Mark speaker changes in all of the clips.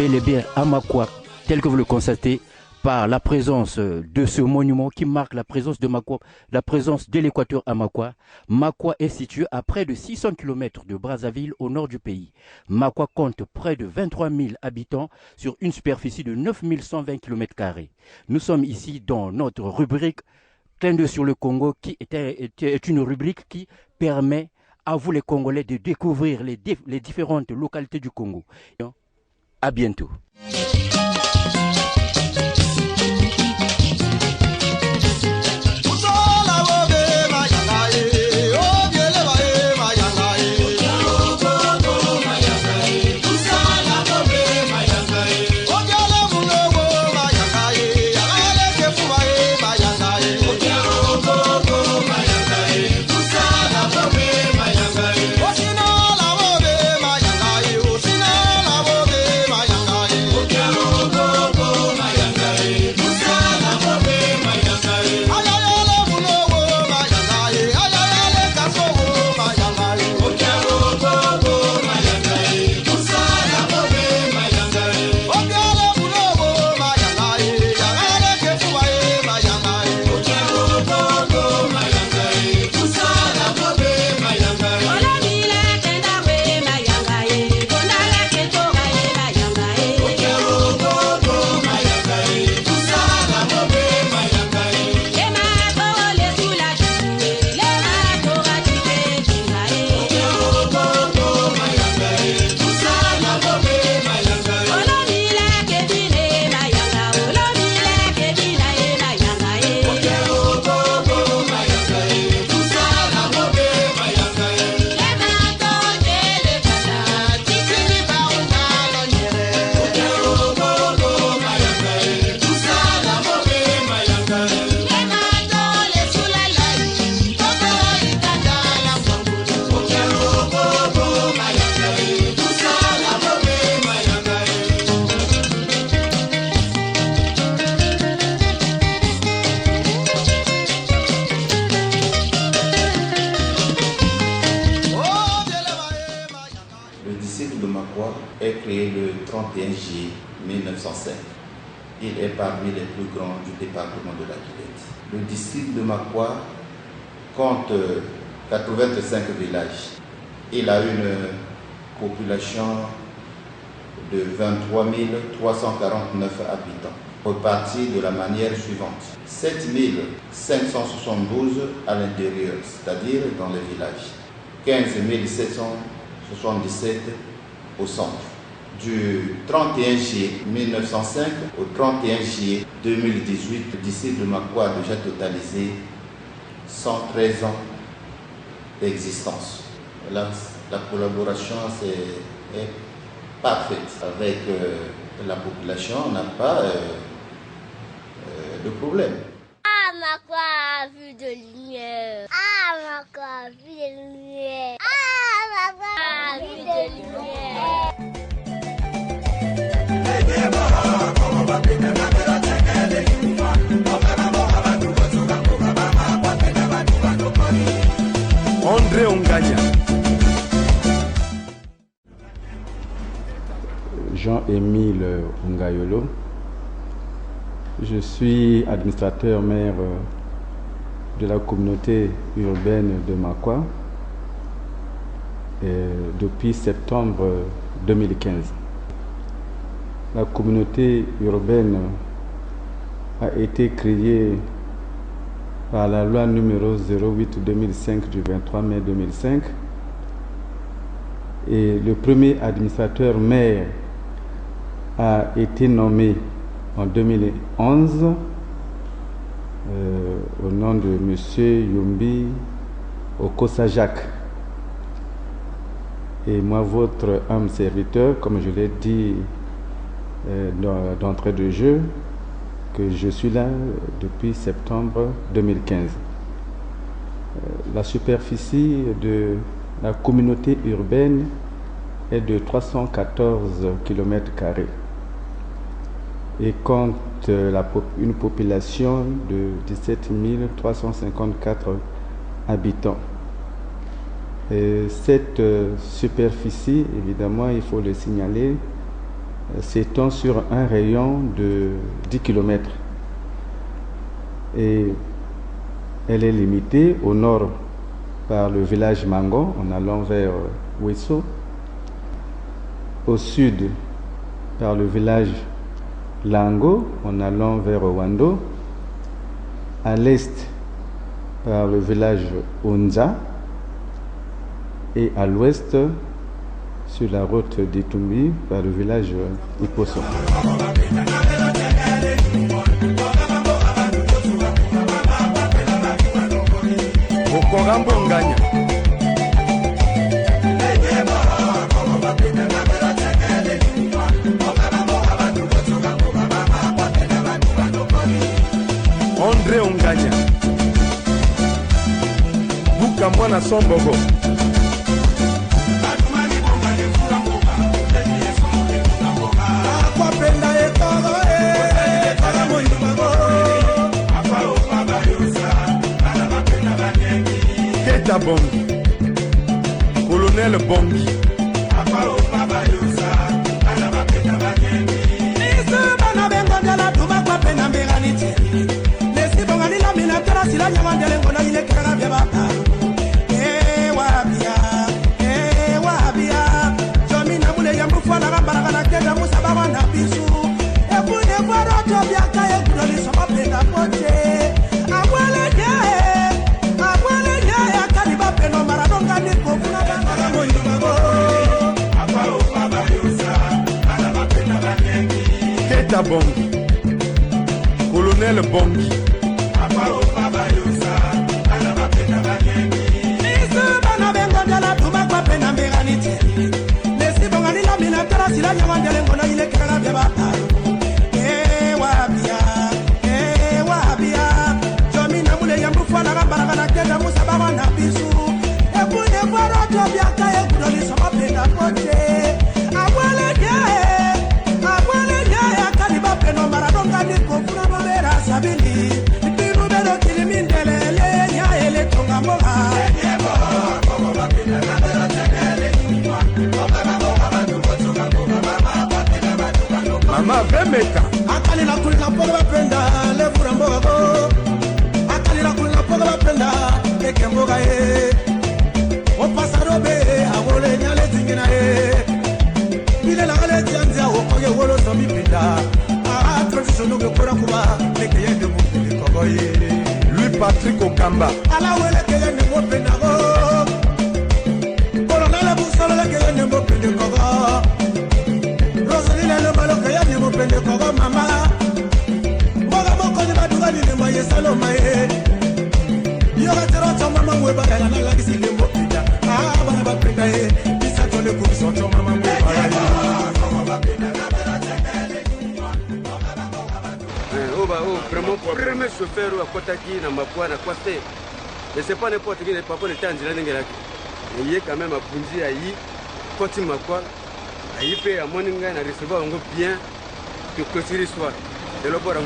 Speaker 1: bel et bien à Makwa, tel que vous le constatez, par la présence de ce monument qui marque la présence de Makwa, la présence de l'équateur à Makwa. Makwa est situé à près de 600 km de Brazzaville au nord du pays. Makwa compte près de 23 000 habitants sur une superficie de 9 120 km². Nous sommes ici dans notre rubrique Clin d'œil sur le Congo qui est une rubrique qui permet à vous les Congolais de découvrir les différentes localités du Congo. À bientôt.
Speaker 2: Est créé le 31 juillet 1905. Il est parmi les plus grands du département de la Guinée. Le district de Makwa compte 85 villages. Il a une population de 23 349 habitants, répartis de la manière suivante. 7 572 à l'intérieur, c'est-à-dire dans les villages. 15 777 au centre. Du 31 juillet 1905 au 31 juillet 2018, le district de Makwa a déjà totalisé 113 ans d'existence. La collaboration est parfaite avec la population, on n'a pas de problème.
Speaker 3: Ah, Makwa a vu de lumière. Ah, Makwa a vu de lumière. Ah, Makwa a vu de lumière.
Speaker 4: André Ongania.
Speaker 5: Jean-Émile Ongayolo. Je suis administrateur maire de la communauté urbaine de Makwa depuis septembre 2015. La communauté urbaine a été créée par la loi numéro 08-2005 du 23 mai 2005 et le premier administrateur maire a été nommé en 2011 au nom de M. Yumbi Okosajak. Et moi, votre âme serviteur, comme je l'ai dit d'entrée de jeu, que je suis là depuis septembre 2015. La superficie de la communauté urbaine est de 314 km² et compte une population de 17 354 habitants. Et cette superficie, évidemment, il faut le signaler, s'étend sur un rayon de 10 km. Et elle est limitée au nord par le village Mango en allant vers Wesso, au sud par le village Lango en allant vers Wando, à l'est par le village Onza et à l'ouest sur la route d'Itumbi par le village Iposo.
Speaker 4: André Onganya Buka mwana Sombogo Keta Bongi Colonel Bongi
Speaker 6: sila nyamandele ngona ile kera bya baba wabia jomina mule ya mfana gambara na kenda musaba bana bisu ebune baro to bya kaye kudoli so mapenda poche abwele ya kaliba peno maradonga ni ko kuna banga moyo babo aparo baba yusa ala mapenda banyengi
Speaker 4: Keta Bongi Colonel Bongi sila nyamandele ngona ile kera bya baba wabia jomina mule ya mfana gambara na kenda musaba bana bisu ebune baro to bya kaye kudoli so mapenda poche abwele ya kaliba peno maradonga ni ko kuna babera sabili binu bero kilimindele ya ele tonga moga Mama Vemeka
Speaker 6: akali na kulina poga penda levura mboga go akali na kulina poga penda eke mboga o pasaro be awole nyale tingina ile la ale tianzia o koye wolo so mi pinda tradition go kora kuba eke yende mo pende kogo
Speaker 4: Louis Patrick Okamba
Speaker 6: ala wele ke yende mo penda go colonel busolo ke yende mo pende kogo pende kogo mama boga moko ni baduga ni nemba yesalo mae yoga tero to mama mwe bala na la kisile mbopita bana bapenda bisa tole ku so to mama mwe bala
Speaker 7: vraiment premier chauffeur à Kotaki na Makwa na Kwase et c'est pas n'importe qui pas qu'on était en direct ngelaki il y a quand même à Punzi ayi Koti Makwa ayi pe à moninga na recevoir on bien que clôturer l'histoire de l'opéra.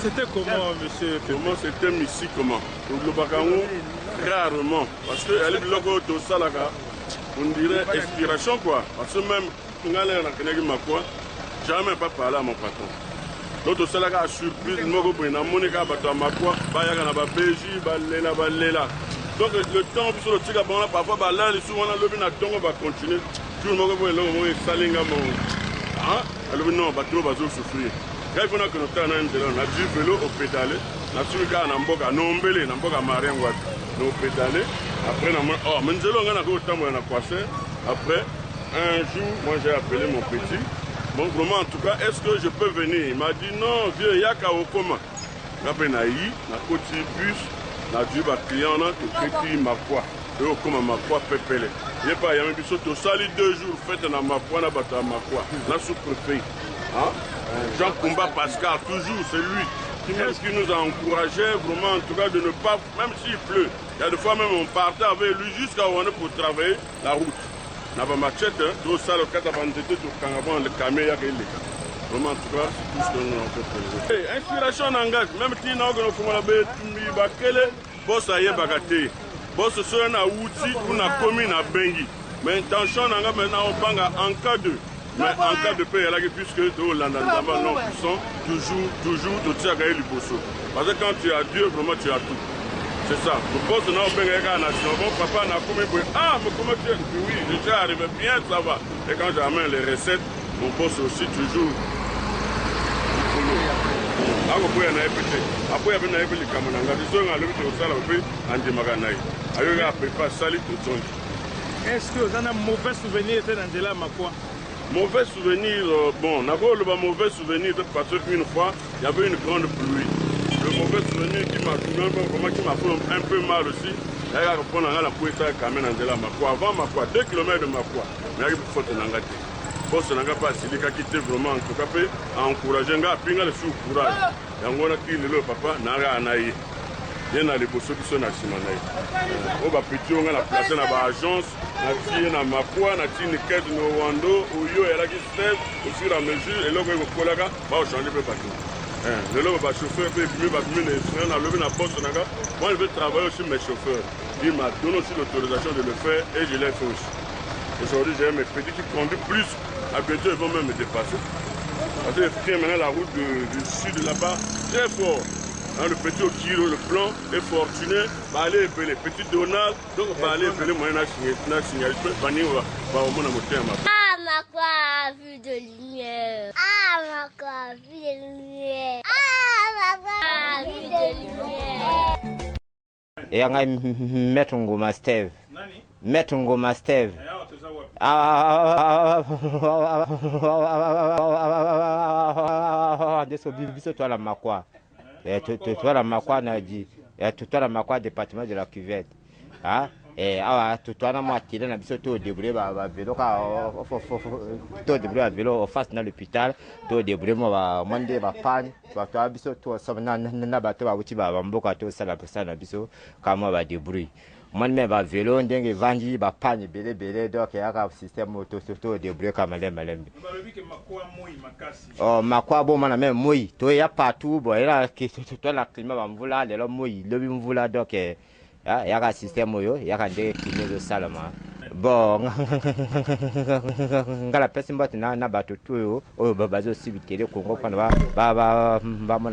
Speaker 8: C'était comment, monsieur? Comment c'était ici, comment? Le Bakango, rarement. Parce que elle est bloquée au Salaka, on dirait inspiration, quoi. Parce que même, jamais pas parlé à mon patron. L'autre Salaka a surpris, il m'a repris, il m'a monika, Makwa, Bayagana, Beji, Balela. Donc le temps, sur le tigre, parfois, là, les souvent, le bin à Tongo va continuer. Tout le monde va le salinga. Alors non, bateau va souffrir. Quand on a que notre temps on a du vélo au pédalé, na suka na mboka nombele na mboka marengwa no pédalé. Après na oh menjelo ngana ko tambo na Kwase. Après un jour, moi j'ai appelé mon petit. Bon vraiment en tout cas, est-ce que je peux venir? Il m'a dit non, vieux yaka okoma. Na penayi na koti bus na du ba client na to keti Makwa. Et okoma Makwa pepele. Il n'y a pas, il y a même tout ça, 2 jours, fête dans Makwa, na bata Makwa, la sous-préfet. Jean Kumba Pascal, toujours, c'est lui qui nous a encouragé vraiment, en tout cas, de ne pas, même s'il pleut, il y a des fois même on partait avec lui jusqu'à où on est pour travailler la route. N'a pas machette, tout ça, le 4 avant d'été, tout le le caméra, vraiment, en tout cas, c'est tout ce que nous avons fait. Inspiration n'engage, même si nous avons fait Tumbi Bakele, boss a yébagaté. Boss c'est un outil pour la commune à Bengi. Mais intention maintenant on banga en cas de Mais en cas de paix, il y a puisque tu es non puissant, toujours, tu tiens à gagner le bosso. Parce que quand tu as Dieu, vraiment tu as tout. C'est ça. Le boss n'a pas gagné nation. Mon papa n'a pas gagné. Ah, mais comment tu es? Oui, je suis arrivé bien, ça va. Et quand j'amène les recettes, mon boss aussi toujours. Après, il y a des camarades. Ils sont allés au salon en Dimaganay. Ailleurs, après, pas sali tout le temps.
Speaker 9: Est-ce que vous avez un mauvais souvenir de Nandela Makwa?
Speaker 8: Mauvais souvenir, bon, d'abord le mauvais souvenir parce qu'une fois, il y avait une grande pluie. Le mauvais souvenir qui m'a fait un peu mal aussi, il y a reprendre la pluie quand même Nandela Makwa. Avant Makwa, 2 km de Makwa, mais il y a une faute de Nangate. Parce que Nanga pas Silika qui était vraiment en tout cas à encourager un gars, puis il y a le courage. Il y a un gars qui le papa, Nanga Anaï. Il y a des bossos qui sont à Simanaï. On va plutôt la placer dans l'agence, dans Makwa, dans une caisse de Wando, où il y a qui se fait au fur et à mesure, et là, on va changer de partout. Le lot va chauffeur, puis il va venir dans la poste. Moi, je veux travailler aussi mes chauffeurs. Il m'a donné aussi l'autorisation de le faire et je l'ai fait aussi. Aujourd'hui, j'ai mes petits qui conduisent plus. À bientôt, ils vont même me dépasser. Parce qu'ils prennent maintenant la route du sud là-bas très fort. Hein, le petit Okiro, le plan est fortuné, va aller appeler petit Donald, donc va aller appeler moi un signal. Je peux venir au moins à monter à ma.
Speaker 3: Ah, Makwa, vu de lumière. Ah, Makwa, vu de lumière. Ah, Makwa, vu de lumière.
Speaker 10: Et on a mettre un goma Steve. Mettre un goma Steve. Toi la Makwa. Toi la Makwa n'a dit. Toi la Makwa département de la cuvette. Hein? Et toi la moitié dans la biso tout débrouillé vélo tout débrouillé vélo face dans l'hôpital tout débrouillé moi monter va panne toi biso tout ça na bateau va uti va mboka tout ça la personne na biso comment va débrouiller moi même va vélo ndenge vandi va panne belé donc il y a un système auto surtout débrouillé comme malembe oh Makwa bon man même moi toi il y a partout bon là qui toi la climat va mvula les moi le mvula donc il y a un système, il y a un des qui est salama. Bon, la personne n'a pas tout, au babazo civité, le Congo, va m'en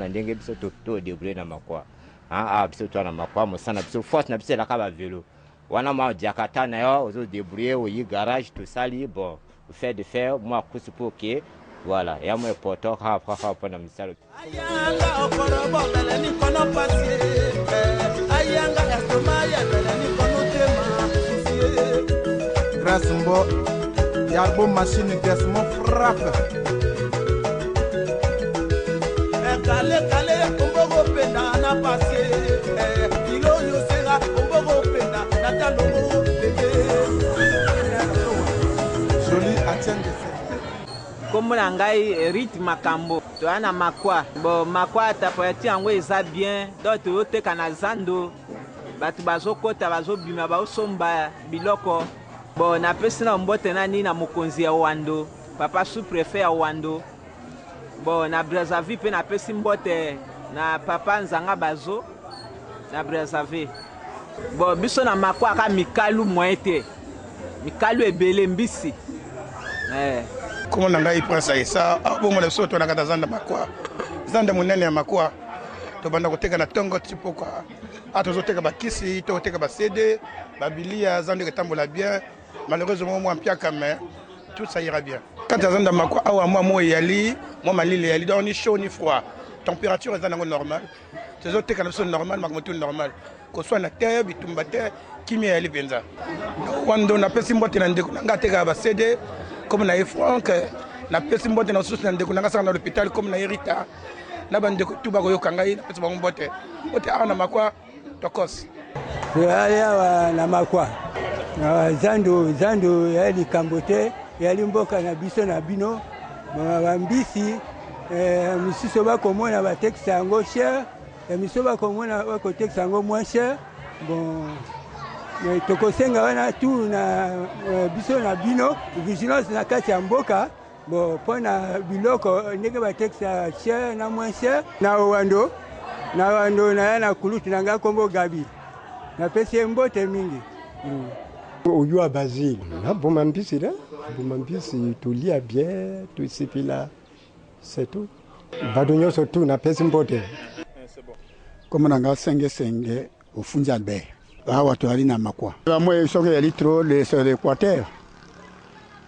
Speaker 10: tout débrouiller dans ma quoi. Ah, absolument dans ma quoi, mon sang, absolument force, n'a pas la cave à vélo. On a ma diakata, n'a aux autres débrouiller, au garage, tout ça, bon, faire de faire, moi, couche pour ok. Voilà, et à moi, porteur, pendant le salle.
Speaker 6: Grâce Mbo, il y a une bonne machine grâce Mbo frappe. Calé, on va penda na passé. Kilo yo sera, on va penda na talongo bébé. Joli atteint de fait.
Speaker 11: Comme l'angai rythme makambo, tu as na Makwa. Bon, Makwa tapoyati ango eza bien, donc tu te kanazando. Batu bazo kota bazo bima ba somba biloko. Bon, na pesi na mbote nani na mokonzi ya Wando, papa sous-préfet ya Wando. Bon, na Brazzaville pe na pesi mbote na papa Nzanga Bazo na Brazzaville. Bon, biso na Makwa ka mikalu moete. Mikalu ebele mbisi.
Speaker 6: Comment on a eu pris ça? Bon, on a sauté na kata zanda Makwa. Zanda munene ya Makwa. To banda koteka na tongo tipo kwa. Atozoteka ba kisi, to teka ba CD, ba bilia zanda ketambola bien. Malheureusement moi mpiaka mais tout ça ira bien. Quand zanda Makwa awa moi yali, moi malile yali donc ni chaud ni froid. Température est normale. C'est autres teka na so normal, makomoto normal. Ko soit na terre bitumba terre kimia yali penza. Wando na pesi mbote na ndeko nga teka ba CD comme na Franck na pesi mbote na sosi na ndeko nga sanga na l'hôpital comme na Rita. Na bande ko tuba ko yokanga na pesi ba mbote. Ote ana Makwa tokos.
Speaker 12: Ya na Makwa. Zando yali kambote yali mboka na biso na bino bambisi misuso bakomona batekisa yango cher miso bakomona bakotekisa yango moins cher bon tokosenga wana tu na biso na bino vigilance na kati ya mboka bon pona biloko ndenge batekisa cher na moins cher na Wando na ya na kulutu nanga kombo Gabi na pesi mbote mingi
Speaker 13: Oyo à Basile. Na bomambisi là. Bomambisi tout lia bien, tout c'est là. C'est tout. Badonyo surtout na pesi mbote. Comme nanga senge au Funzi Albert. Awa to ali na makwa. Moi soki yali trop le sur l'équateur.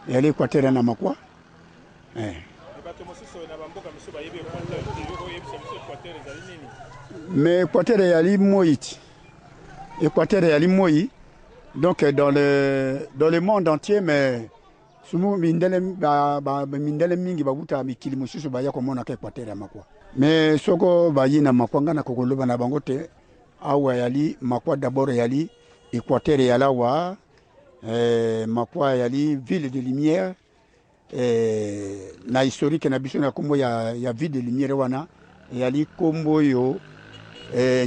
Speaker 13: Yali équateur na makwa. Mais équateur yali moiti. Équateur yali moi. Donc dans le monde entier mais sumu mindele mindele mingi babuta mikili mususu baya komona ka équateur ya makwa. Mais soko bayina makwa ngana kokoloba na bango te awa yali makwa d'abord yali équateur yala wa makwa yali ville de lumière na historique na biso na kombo ya ville de lumière wana yali kombo yo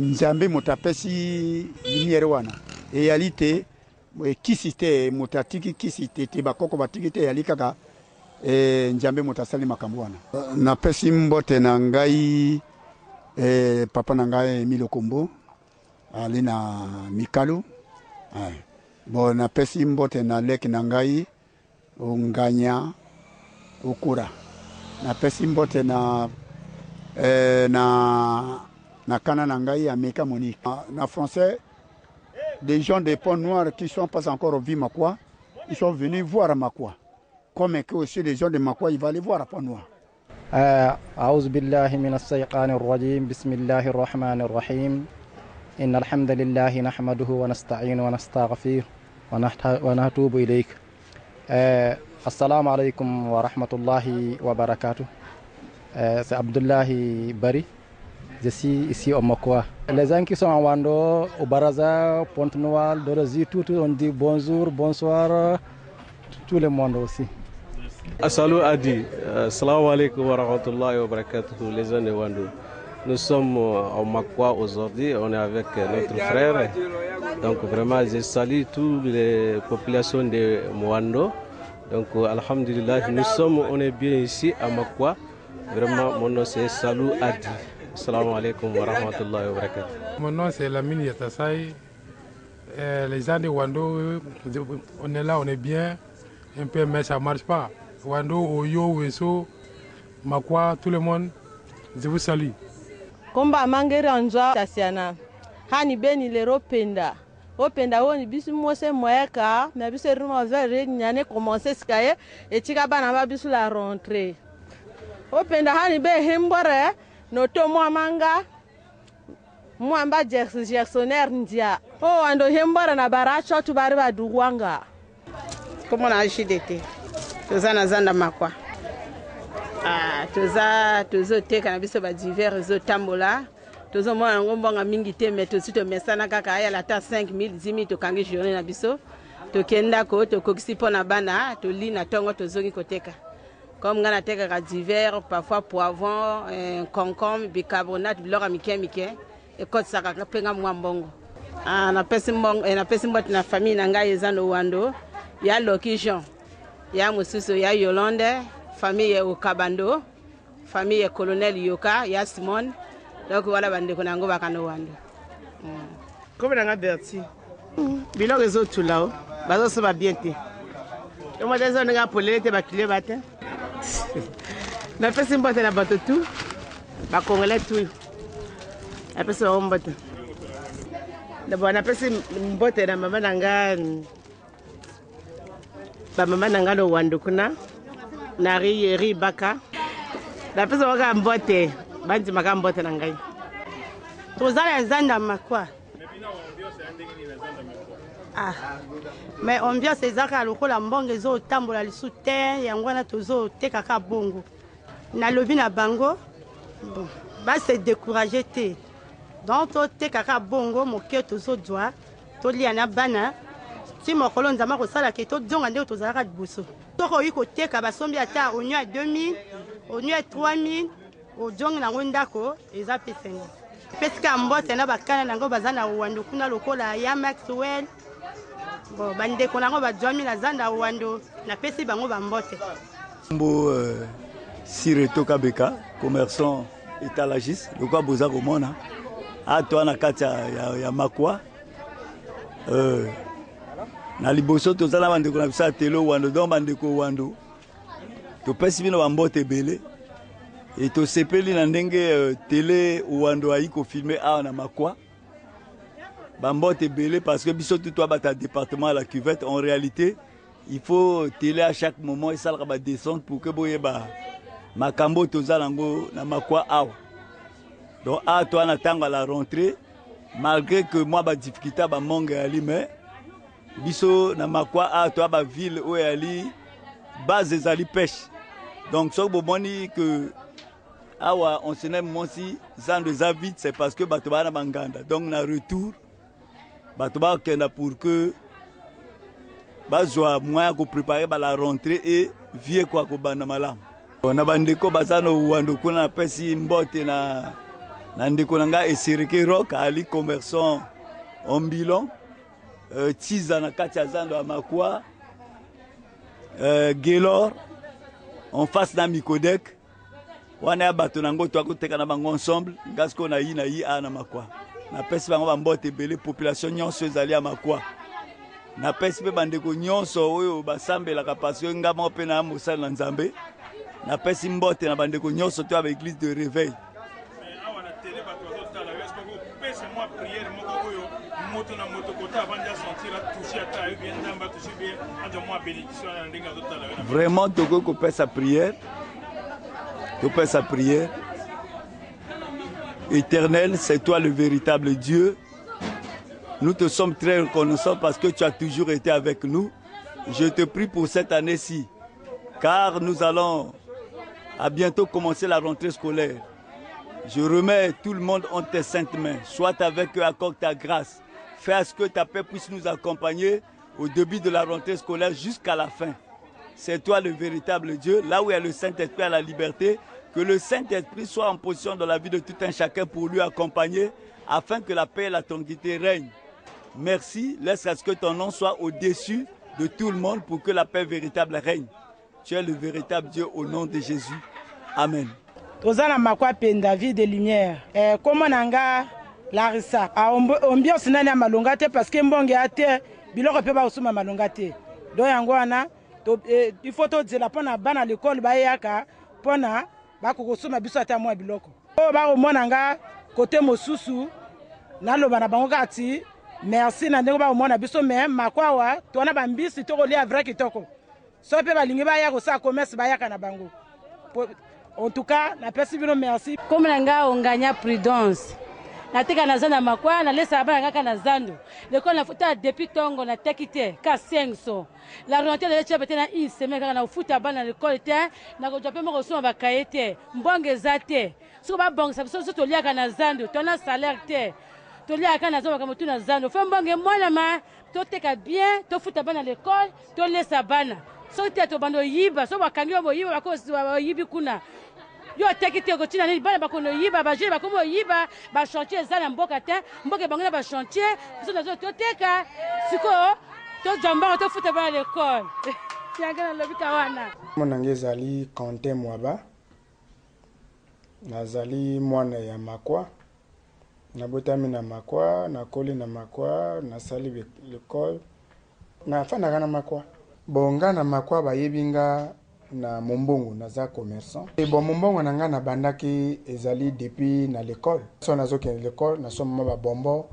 Speaker 13: nzambe motapesi lumière wana e yali te kisite motatiki kisite te bakoko batiki te yali kaka nzambe motasali makambo wana na pesi mbote na ngai papa na ngai Emile Kombo ali na Mikalo bon na pesi mbote na leki na ngai onganya okura na pesi mbote na na kana na ngai Ameka Monique na français. Des gens des ponts noirs qui ne sont pas encore vu Makwa, ils sont venus voir Makwa. Comme que aussi les gens de Makwa, ils vont aller voir Pont Noir.
Speaker 14: أعوذ بالله من الشيطان الرجيم بسم الله الرحمن الرحيم إن الحمد لله نحمده ونستعينه ونستغفره ونتوب إليك السلام عليكم ورحمة الله وبركاته C'est Abdullahi Bari. Je suis ici au Makwa. Les gens qui sont en Wando, au Baraza, Pont-Noir, Dorozi, tout on dit bonjour, bonsoir, tout le monde aussi.
Speaker 15: Assalou Adi, assalamu alaikum wa rahmatullahi wa barakatuh, les gens de Wando. Nous sommes au Makwa aujourd'hui, on est avec notre frère. Donc vraiment, je salue toutes les populations de Wando. Donc alhamdulillah, on est bien ici à Makwa. Vraiment, mon nom c'est Salou Adi. Assalamu alaikum wa rahmatullahi wa barakatuh.
Speaker 16: Mon nom c'est Lamine Yatassaï. Les gens de Wando, on est là, on est bien, un peu, mais ça ne marche pas. Wando, Oyo, Weso, Makwa, tout le monde, je vous salue.
Speaker 17: Komba mangere anjwa tasiana. Hani beni lero penda. O penda woni bisu mose moyeka, mais bisu ruma vers nyane commencer skaye et tika bana ba bisu la rentrée. O penda hani be hembore. Noto mwamanga mwamba Jacksonnaire ndia ando hembara na baracho tubari baduwanga
Speaker 18: komo na ashidete tozana zanda makwa tozo teka na biso ba divers zo tambola tozo mwana ngombanga mingi te meto sito mesana kaka aya la ta 5000 10 to kangi journée na biso to kenda ko to kokisi pona bana to lina tongo tozongi koteka. Comme on a des divers, parfois poivron, concombre, bicarbonate, bilora mike et quand ça a penga mwambongo. Na pesi mbot na famille na ngai ezano Wando, ya Loki Jean, ya Mususu ya Yolande, famille au Kabando, famille colonel Yoka, ya Simone. Donc voilà bande konango bakano Wando.
Speaker 19: Comme na Berti. Bilo réseau tout là, bazo so ba bien té. Et moi des on nga polete ba kile batin. Na pesi mbote na bato tu ba congolais tu na pesi mbote na bona pesi mbote na mama nanga ba mama nanga no Wando kuna na ri baka na pesi waka mbote banji maka mbote na ngai tozala zanda makwa mais ambiance ezaka lokola mbongo ezo tambola lisu te yango wana tozo tekaka bongo na lobi na bango bon ba se décourager te donc to tekaka bongo moke tozo doa to lia na bana ti mokolo nzama ko sala ke to zonga nde tozalaka liboso to ko yiko teka basombi ata onyo ya 2000 onyo ya 3000 o jonga na ndako eza pesenga peska mbote na bakana nango bazana Wando kuna lokola ya Maxwell. Bon, bande konango ba djwami na zanda Wando na pesi bango ba mbote.
Speaker 20: Mbo Sireto Kabeka, commerçant étalagiste, le quoi boza komona. A toi na kati ya Makwa. na liboso tozala bandeko na biso telo wando donc bandeko wando topesi bino bambote ebele et tosepeli na ndenge télé wando ayi kofilme awa na Makwa bambote ebele parce que biso tout toi bata département à la cuvette en réalité il faut télé à chaque moment et ça va descendre pour que boyeba makambo tozala ngo na Makwa awa donc à toi na tango à la rentrée malgré que moi ba difficulté ba manque ali mais biso na Makwa a toi ba ville où ali base des ali pêche donc so bomoni que awa on se name monsi zan de vite c'est parce que bato ba na banganda donc na retour bato ba kenda pour que bazwa moyen ko préparer ba la rentrée et vie quoi ko bana malam on a bandeko bazano wando kuna pesi mbote na ndeko nanga esereke rock ali commerçant en bilan tiza na kati ya zando ya Makwa Gelor en face na Mikodek wana ya bato nango to akoteka na bango ensemble ngasko na yi na Makwa na pesi bango bambote ebele population nyonso ezali ya Makwa na pesi pe bandeko nyonso oyo basambelaka parce que ngama pe na mosala na Nzambe na pesi mbote na bandeko nyonso to ya église de réveil. Vraiment, Togo peut sa prière. Tu peux sa prière. Éternel, c'est toi le véritable Dieu. Nous te sommes très reconnaissants parce que tu as toujours été avec nous. Je te prie pour cette année-ci, car nous allons à bientôt commencer la rentrée scolaire. Je remets tout le monde en tes saintes mains. Sois avec eux, accorde ta grâce. Fais à ce que ta paix puisse nous accompagner au début de la rentrée scolaire jusqu'à la fin. C'est toi le véritable Dieu. Là où il y a le Saint-Esprit à la liberté, que le Saint-Esprit soit en position dans la vie de tout un chacun pour lui accompagner afin que la paix et la tranquillité règnent. Merci. Laisse à ce que ton nom soit au-dessus de tout le monde pour que la paix véritable règne. Tu es le véritable Dieu au nom de Jésus. Amen.
Speaker 21: Tozana Makwa penda vie de lumière. Comment nanga Larissa ambiance nani ya malonga te parce que mbonge ate biloko pe ba osuma malonga te. Do yango wana il faut to dira pona bana l'école ba yaka pona ba kokosuma biso ata mwa biloko. O ba o monanga côté mosusu na lo bana bango kati merci na ndeko ba o mona biso mais Makwa wa to na ba mbisi to ko lia vrai kitoko. So pe ba lingi ba ya ko sa commerce ba yaka na bango. En tout cas, na pesi bino merci.
Speaker 22: Comme nanga onganya prudence. Na teka na zanda Makwa na lesa bana ngaka na zando. L'école na futa depuis tongo na tekite ka 500. La rentrée de l'école était na une semaine kana na futa bana l'école était na ko jope moko so ba kaete. Mbonge zate. So ba bonga so to liaka na zando, to na salaire te. To liaka na zo ka mutu na zando. Fe mbonge mwana ma to teka bien, to futa bana l'école, to lesa bana. So te to bando yiba, so ba kangi bo yiba ko yibi kuna. Yo tekite ko tina ni bana bakono yiba ba jele bakomo yiba ba chantier zala mboka te mboka bangana ba chantier so nazo to teka siko to jamba to futa ba l'école tiangana lobika wana
Speaker 23: monange ezali Quentin Mwaba nazali mwana ya Makwa nabotami na Makwa nakoli na Makwa nasali l'école nafandaka na Makwa bonga na Makwa bayebinga na mombongo naza commerçant et bon mombongo nanga na bandaki ezali depuis na l'école so nazoki na l'école na somo ba bombo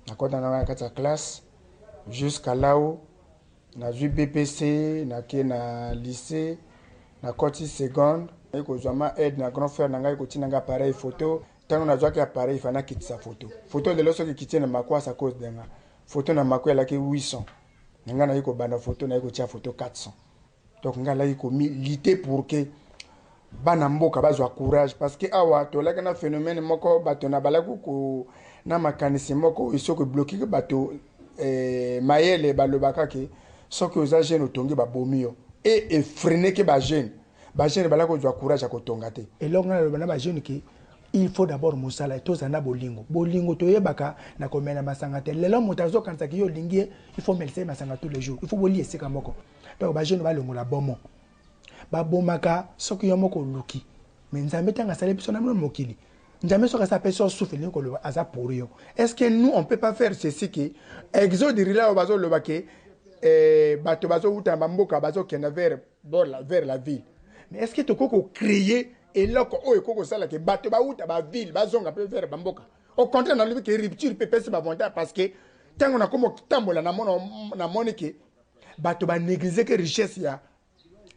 Speaker 23: na kota na kata classe jusqu'à là où na vu BPC na ke na lycée na koti seconde et ko zama aide na grand frère nanga ko tinanga appareil photo tango na zwa ki appareil fana kitisa photo de loso ki kitina Makwa sa cause denga photo na Makwa la ki 800 nanga na yiko bana photo na yiko tia photo 400. Donc ngala yiko mi lutter pour que bana mboka bazwa courage parce que awa to la kana phénomène moko bato na balaku ko na makanisi moko isoko bloquer que bato mayele balobaka ke soki oza jeune otongi ba bomio et freiner que ba jeune balako zwa courage akotonga te et longa na bana ba jeune ki il faut d'abord musala to zana bolingo to yebaka na komena masanga te lelo motazo kanisa ki yo lingi il faut melser masanga tous les jours il faut boli eseka moko donc ba jeune ba longola bomo ba bomaka soki yo moko luki mais nzambe tanga sala biso na mokili nzambe soka sa personne souffle ko lo aza pour yo est-ce que nous on peut pas faire ceci que exode rila bazo lo bake bato bazouta bamboka bazokenda vers la ville. Mais est-ce que tu peux créer et là que ça que bato bauta ba ville bazonga pe vers bamboka? Au contraire dans le que rupture peut passer avantage parce que tant on a comme tambola na moni que bato ba négliger que richesse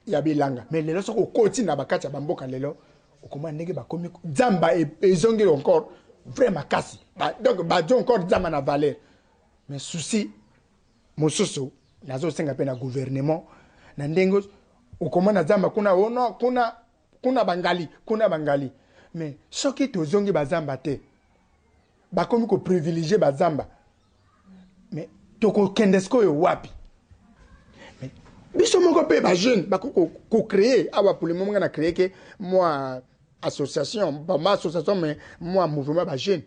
Speaker 23: ya bilanga. Mais les lorsqu'on continue na bakati bamboka lelo comment ndenge ba komi zamba et zongi encore vraiment kasi. Donc bajo encore zamba na valeur. Mais souci mosusu nazo senga pe na gouvernement na ndengo ukoma na zamba kuna bangali mais soki tozongi bazamba te bakomi ko privilégier bazamba mais toko kendesko yo wapi mais biso moko pe ba jeune bako ko créer awa pour le moment na créer que moi association ma association mais moi mouvement ba jeune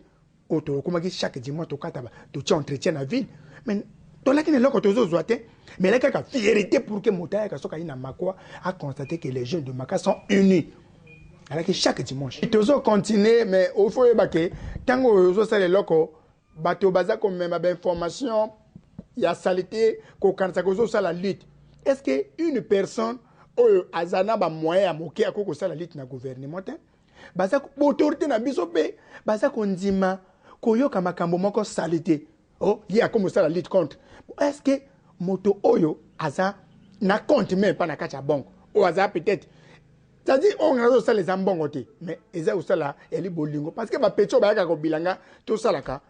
Speaker 23: auto koma ki chaque dimanche to kataba to tient entretien na ville mais to la kine loko tozo zoate mais là quelque fierté pour que Moutaya Kasoka ina Makwa a constaté que les jeunes de Makwa sont unis. Alors que chaque dimanche. Ils ont continué, mais au fond, tant que vous avez loko, bateau baza comme même information, il y a saleté, qu'on ça la lutte. Est-ce que une personne, azana ba moyen à moquer à quoi ça la lutte na gouvernement, baza autorité na bisope, baza kondima, koyo kamakambo moko saleté. Oh, il y a comme ça la lutte contre. Est-ce que moto oyo aza na compte même pas na kacha bon o aza peut-être c'est-à-dire on a ça les ambongoté mais eza ou ça là eli bolingo parce que ba pecho ba ka ko bilanga to sala ka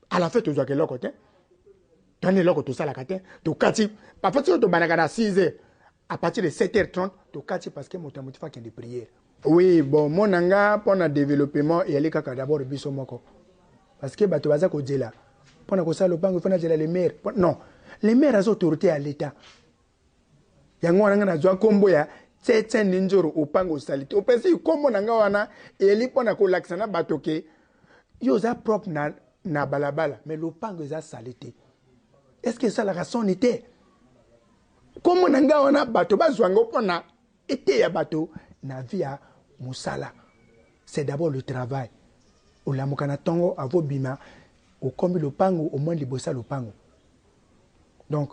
Speaker 23: à la fête to ke loko te tane loko to sala ka te to kati parfois to banaka na 6h à partir de 7h30 to kati parce que moto fa qui de prière. Oui bon mon anga pour na développement et eli kaka d'abord biso moko parce que bato baza ko djela pour na ko sala pango fana djela les maires non. Les maires autorités à l'État. Yango wana na zwa kombo ya tete ninjoro opango salite. O pesi kombo nanga wana eli pona ko laksana batoke. Yo za propre na balabala mais l'opango za salite. Est-ce que ça la raison était? Kombo nanga wana bato bazwango pona été ya bato na via musala. C'est d'abord le travail. O la mokana tongo avo bima o kombi l'opango au moins libosa l'opango. Donc,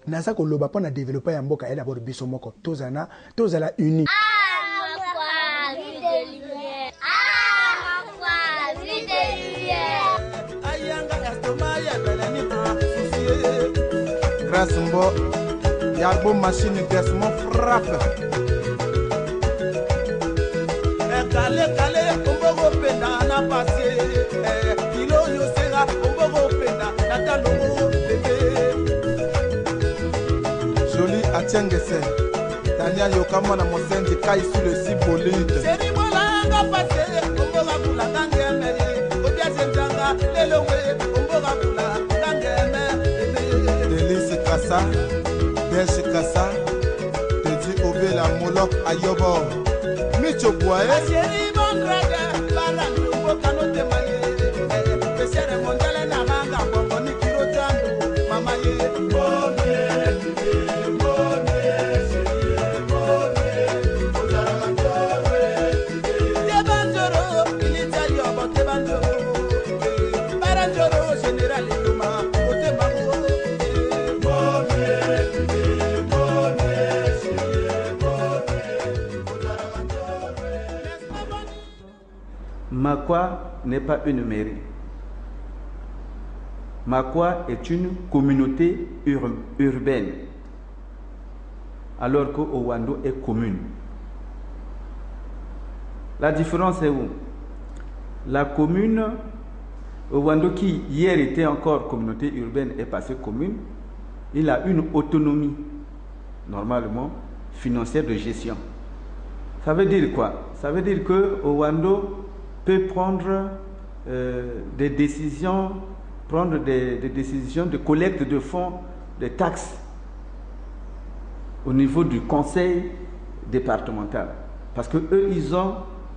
Speaker 23: nasa ko loba pona développer ya mboka elle d'abord biso moko tozana uni. Grâce mbo yarbo machine graissement frappe.
Speaker 6: Kale ombogo penda na passé kilo yo sera ombogo penda na talongo.
Speaker 23: Joli Atiengese, Daniel Yokamana Mosendi Kai sur le Cibolite.
Speaker 6: C'est Molanga passé, Omboga Bula Kangeme, Obia Zendanga, Lelowe, Omboga Bula Kangeme.
Speaker 23: Délice Kassa, Delche Kassa, Dedi Obela Molok Ayobo, Micho Boye.
Speaker 6: Asieri Mondraga, Balando, Bokano Temaye, Pesere Mondale Namanga, Bongo Nikiro Tando, Mamaye,
Speaker 1: Makwa n'est pas une mairie. Makwa est une communauté urbaine, alors que Owando est commune. La différence est où? La commune, Owando qui hier était encore communauté urbaine est passé commune, il a une autonomie, normalement, financière de gestion. Ça veut dire quoi? Ça veut dire que Owando peut prendre des décisions, des décisions de collecte de fonds, de taxes au niveau du conseil départemental. Parce que eux, ils ont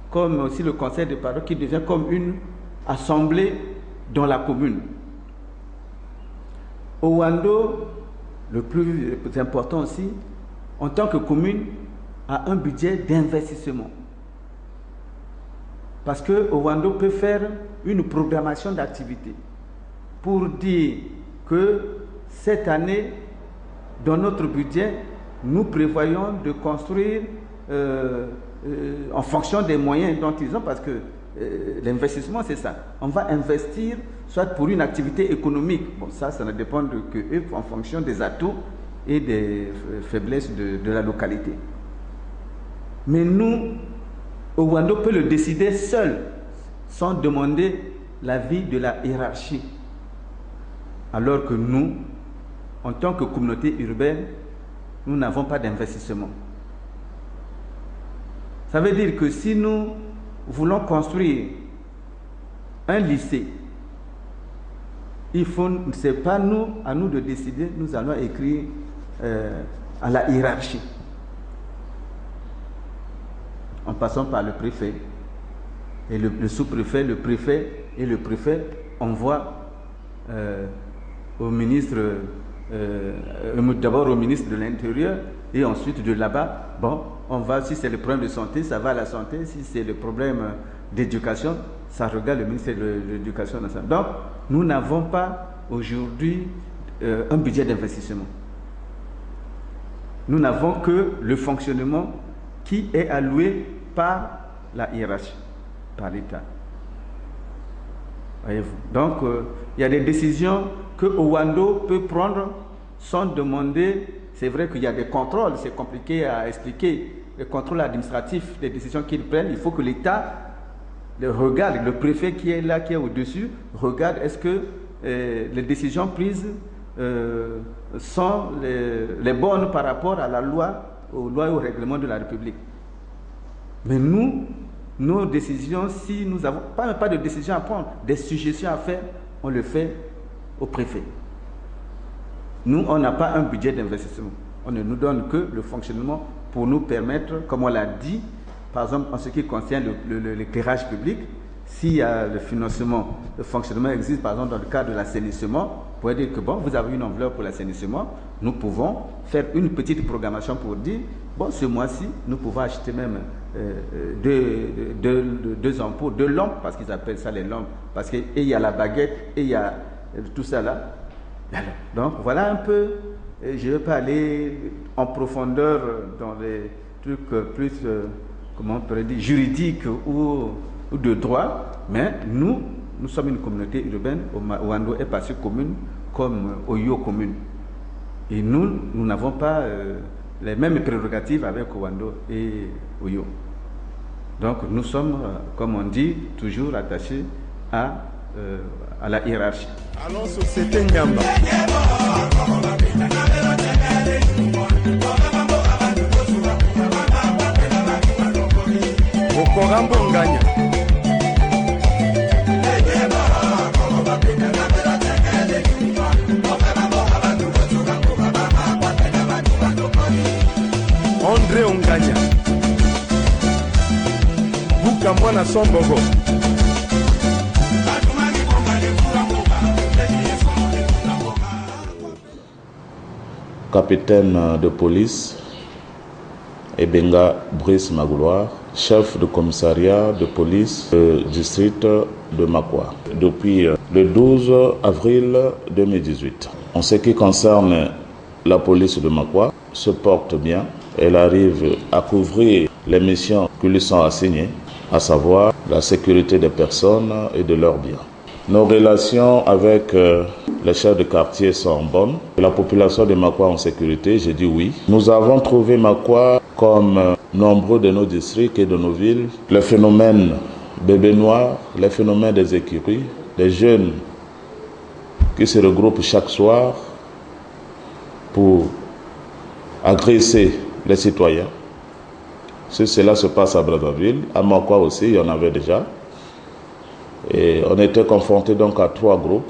Speaker 1: comme aussi le conseil départemental qui devient comme une assemblée dans la commune. Owando, le plus important aussi, en tant que commune, a un budget d'investissement. Parce que Owando peut faire une programmation d'activité pour dire que cette année, dans notre budget, nous prévoyons de construire en fonction des moyens dont ils ont, parce que l'investissement, c'est ça. On va investir soit pour une activité économique. Bon, ça ne dépend que eux, en fonction des atouts et des faiblesses de la localité. Mais nous, Owando peut le décider seul, sans demander l'avis de la hiérarchie. Alors que nous, en tant que communauté urbaine, nous n'avons pas d'investissement. Ça veut dire que si nous voulons construire un lycée, c'est pas à nous de décider, nous allons écrire à la hiérarchie. En passant par le préfet, et le sous-préfet, le préfet et le préfet envoient au ministre, d'abord au ministre de l'Intérieur, et ensuite de là-bas, bon, on va, si c'est le problème de santé, ça va à la santé, si c'est le problème d'éducation, ça regarde le ministère de l'Éducation nationale. Donc, nous n'avons pas aujourd'hui un budget d'investissement. Nous n'avons que le fonctionnement qui est alloué par la hiérarchie, par l'État. Voyez-vous. Donc, il y a des décisions que Owando peut prendre sans demander. C'est vrai qu'il y a des contrôles, c'est compliqué à expliquer. Les contrôles administratifs, les décisions qu'ils prennent, il faut que l'État le regarde, le préfet qui est là, qui est au-dessus, regarde est-ce que les décisions prises sont les bonnes par rapport à la loi, aux lois et au règlement de la République. Mais nous, nos décisions, si nous n'avons pas de décision à prendre, des suggestions à faire, on le fait au préfet. Nous, on n'a pas un budget d'investissement. On ne nous donne que le fonctionnement pour nous permettre, comme on l'a dit, par exemple, en ce qui concerne l'éclairage public, s'il y a le financement, le fonctionnement existe, par exemple, dans le cadre de l'assainissement, vous pouvez dire que, bon, vous avez une enveloppe pour l'assainissement, nous pouvons faire une petite programmation pour dire, bon, ce mois-ci, nous pouvons acheter même deux ampoules, 2 lampes, parce qu'ils appellent ça les lampes, parce qu'il y a la baguette et il y a tout ça là. Donc, voilà un peu, je ne vais pas aller en profondeur dans les trucs plus, comment on pourrait dire, juridiques ou de droit, mais nous sommes une communauté urbaine. Owando est passé commune comme Oyo commune. Et nous n'avons pas les mêmes prérogatives avec Owando et Oyo. Donc nous sommes, comme on dit, toujours attachés à la hiérarchie.
Speaker 6: Allons société Nyamba. Okorambo Nganya. André Onganya. Buka Mwana Sombogo.
Speaker 2: Capitaine de police Ebenga Brice Magloire, chef de commissariat de police du district de Makwa, depuis le 12 avril 2018. En ce qui concerne la police de Makwa, se porte bien. Elle arrive à couvrir les missions qui lui sont assignées, à savoir la sécurité des personnes et de leurs biens. Nos relations avec les chefs de quartier sont bonnes. La population de Makwa en sécurité, j'ai dit oui. Nous avons trouvé Makwa, comme nombreux de nos districts et de nos villes, le phénomène bébé noir, le phénomène des écuries, des jeunes qui se regroupent chaque soir pour agresser les citoyens. Si cela se passe à Brazzaville, à Makwa aussi, il y en avait déjà. Et on était confronté donc à 3 groupes.